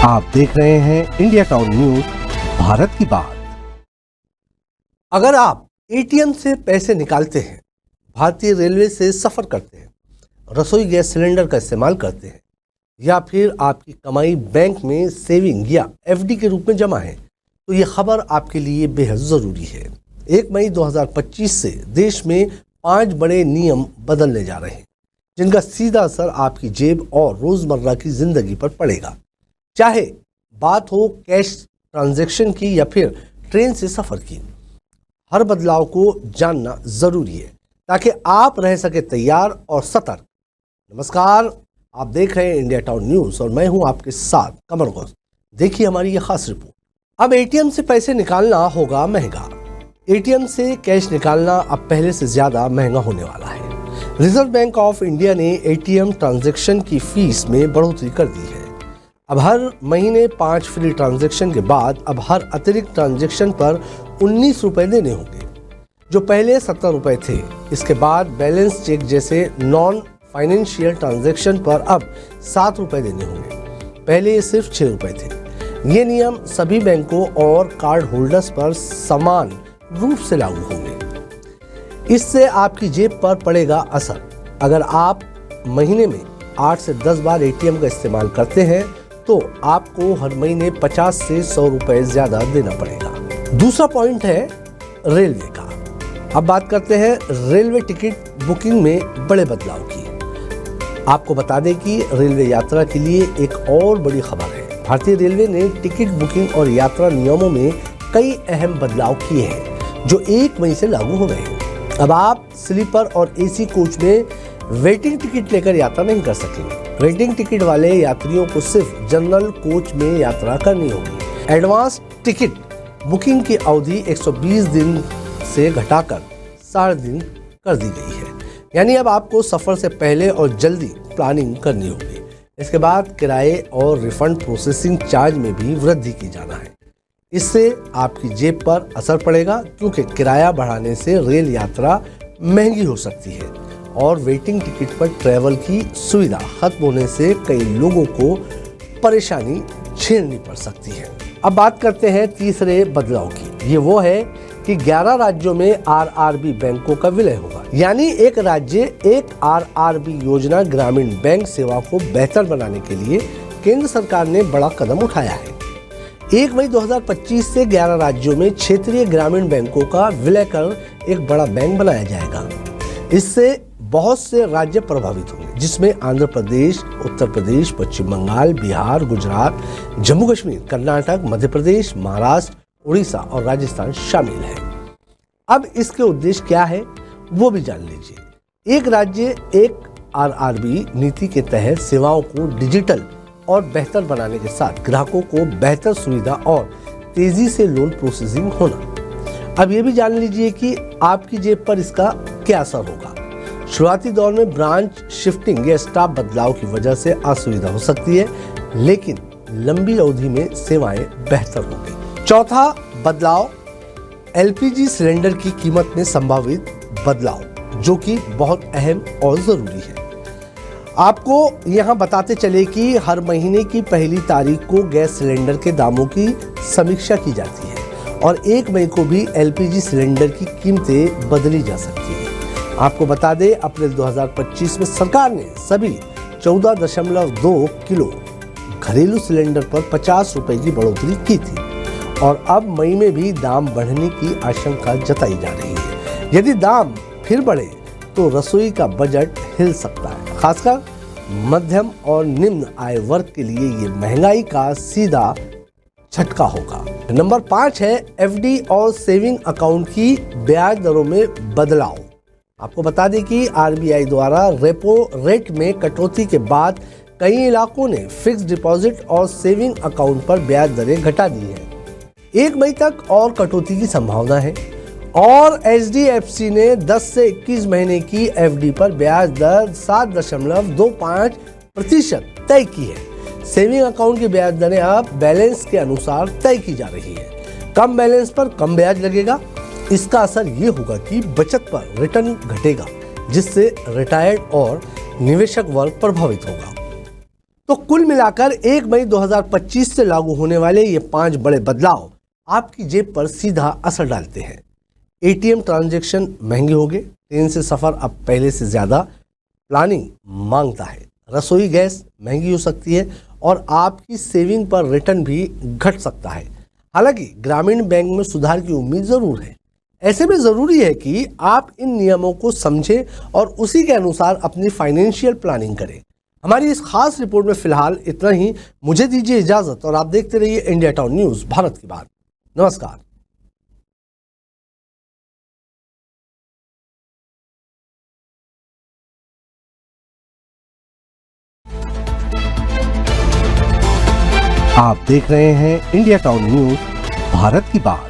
आप देख रहे हैं इंडिया टाउन न्यूज, भारत की बात। अगर आप एटीएम से पैसे निकालते हैं, भारतीय रेलवे से सफर करते हैं, रसोई गैस सिलेंडर का इस्तेमाल करते हैं या फिर आपकी कमाई बैंक में सेविंग या एफडी के रूप में जमा है, तो ये खबर आपके लिए बेहद ज़रूरी है। 1 मई 2025 से देश में 5 बड़े नियम बदलने जा रहे हैं, जिनका सीधा असर आपकी जेब और रोज़मर्रा की ज़िंदगी पर पड़ेगा। चाहे बात हो कैश ट्रांजैक्शन की या फिर ट्रेन से सफ़र की, हर बदलाव को जानना ज़रूरी है ताकि आप रह सके तैयार और सतर्क। नमस्कार, आप देख रहे हैं इंडिया टाउन न्यूज़ और मैं हूं आपके साथ कमर गौस। देखिए हमारी ये खास रिपोर्ट। अब एटीएम से पैसे निकालना होगा महंगा। एटीएम से कैश निकालना अब पहले से ज़्यादा महंगा होने वाला है। रिजर्व बैंक ऑफ इंडिया ने एटीएम ट्रांजैक्शन की फीस में बढ़ोतरी कर दी है। अब हर महीने 5 फ्री ट्रांजैक्शन के बाद अब हर अतिरिक्त ट्रांजैक्शन पर 19 रुपए देने होंगे, जो पहले 70 रुपए थे। इसके बाद बैलेंस चेक जैसे नॉन फाइनेंशियल ट्रांजैक्शन पर अब 7 रुपए देने होंगे, पहले ये सिर्फ 6 रुपए थे। ये नियम सभी बैंकों और कार्ड होल्डर्स पर समान रूप से लागू होंगे। इससे आपकी जेब पर पड़ेगा असर। अगर आप महीने में 8 से 10 बार एटीएम का इस्तेमाल करते हैं तो आपको हर महीने 50 से 100 रुपए ज्यादा देना पड़ेगा। दूसरा पॉइंट है रेलवे का। अब बात करते हैं रेलवे टिकट बुकिंग में बड़े बदलाव की। आपको बता दें कि रेलवे यात्रा के लिए एक और बड़ी खबर है। भारतीय रेलवे ने टिकट बुकिंग और यात्रा नियमों में कई अहम बदलाव किए हैं, जो 1 मई से लागू हो रहे हैं। अब आप स्लीपर और एसी कोच में वेटिंग टिकट लेकर यात्रा नहीं कर सकेंगे। वेटिंग टिकट वाले यात्रियों को सिर्फ जनरल कोच में यात्रा करनी होगी। एडवांस टिकट बुकिंग की अवधि 120 दिन से घटाकर 60 दिन कर दी गई है। यानी अब आपको सफर से पहले और जल्दी प्लानिंग करनी होगी। इसके बाद किराए और रिफंड प्रोसेसिंग चार्ज में भी वृद्धि की जाना है। इससे आपकी जेब पर असर पड़ेगा, क्योंकि किराया बढ़ाने से रेल यात्रा महंगी हो सकती है और वेटिंग टिकट पर ट्रैवल की सुविधा खत्म होने से कई लोगों को परेशानी झेलनी पड़ सकती है। अब बात करते हैं तीसरे बदलाव की। ये वो है कि 11 राज्यों में आरआरबी बैंकों का विलय होगा। यानी एक राज्य एक आरआरबी योजना ग्रामीण बैंक सेवा को बेहतर बनाने के लिए केंद्र सरकार ने बड़ा कदम उठाया है। 1 मई 2025 से 11 राज्यों में क्षेत्रीय ग्रामीण बैंकों का विलय कर एक बड़ा बैंक बनाया जाएगा। इससे बहुत से राज्य प्रभावित होंगे, जिसमें आंध्र प्रदेश, उत्तर प्रदेश, पश्चिम बंगाल, बिहार, गुजरात, जम्मू कश्मीर, कर्नाटक, मध्य प्रदेश, महाराष्ट्र, उड़ीसा और राजस्थान शामिल है। अब इसके उद्देश्य क्या है वो भी जान लीजिए। एक राज्य एक आरआरबी नीति के तहत सेवाओं को डिजिटल और बेहतर बनाने के साथ ग्राहकों को बेहतर सुविधा और तेजी से लोन प्रोसेसिंग होना। अब ये भी जान लीजिए कि आपकी जेब पर इसका क्या असर होगा। शुरुआती दौर में ब्रांच शिफ्टिंग या स्टाफ बदलाव की वजह से असुविधा हो सकती है, लेकिन लंबी अवधि में सेवाएं बेहतर होंगी। चौथा बदलाव एलपीजी सिलेंडर की कीमत में संभावित बदलाव, जो कि बहुत अहम और जरूरी है। आपको यहाँ बताते चले कि हर महीने की पहली तारीख को गैस सिलेंडर के दामों की समीक्षा की जाती है और 1 मई को भी एलपीजी सिलेंडर की कीमतें बदली जा सकती है। आपको बता दें, अप्रैल 2025 में सरकार ने सभी 14.2 किलो घरेलू सिलेंडर पर 50 रुपए की बढ़ोतरी की थी और अब मई में भी दाम बढ़ने की आशंका जताई जा रही है। यदि दाम फिर बढ़े तो रसोई का बजट हिल सकता है। खासकर मध्यम और निम्न आय वर्ग के लिए ये महंगाई का सीधा झटका होगा। नंबर 5 है एफडी और सेविंग अकाउंट की ब्याज दरों में बदलाव। आपको बता दें कि आरबीआई द्वारा रेपो रेट में कटौती के बाद कई इलाकों ने फिक्स्ड डिपॉजिट और सेविंग अकाउंट पर ब्याज दरें घटा दी हैं। 1 मई तक और कटौती की संभावना है और एचडीएफसी ने 10 से 21 महीने की एफडी पर ब्याज दर 7.25% तय की है। सेविंग अकाउंट की ब्याज दरें अब बैलेंस के अनुसार तय की जा रही है। कम बैलेंस पर कम ब्याज लगेगा। इसका असर ये होगा कि बचत पर रिटर्न घटेगा, जिससे रिटायर्ड और निवेशक वर्ग प्रभावित होगा। तो कुल मिलाकर 1 मई 2025 से लागू होने वाले ये 5 बड़े बदलाव आपकी जेब पर सीधा असर डालते हैं। एटीएम ट्रांजैक्शन महंगे हो गए, ट्रेन से सफ़र अब पहले से ज़्यादा प्लानिंग मांगता है, रसोई गैस महंगी हो सकती है और आपकी सेविंग पर रिटर्न भी घट सकता है। हालांकि ग्रामीण बैंक में सुधार की उम्मीद ज़रूर है। ऐसे में ज़रूरी है कि आप इन नियमों को समझें और उसी के अनुसार अपनी फाइनेंशियल प्लानिंग करें। हमारी इस खास रिपोर्ट में फिलहाल इतना ही। मुझे दीजिए इजाज़त और आप देखते रहिए इंडिया टाउन न्यूज़, भारत की बात। नमस्कार। आप देख रहे हैं इंडिया टाउन न्यूज़, भारत की बात।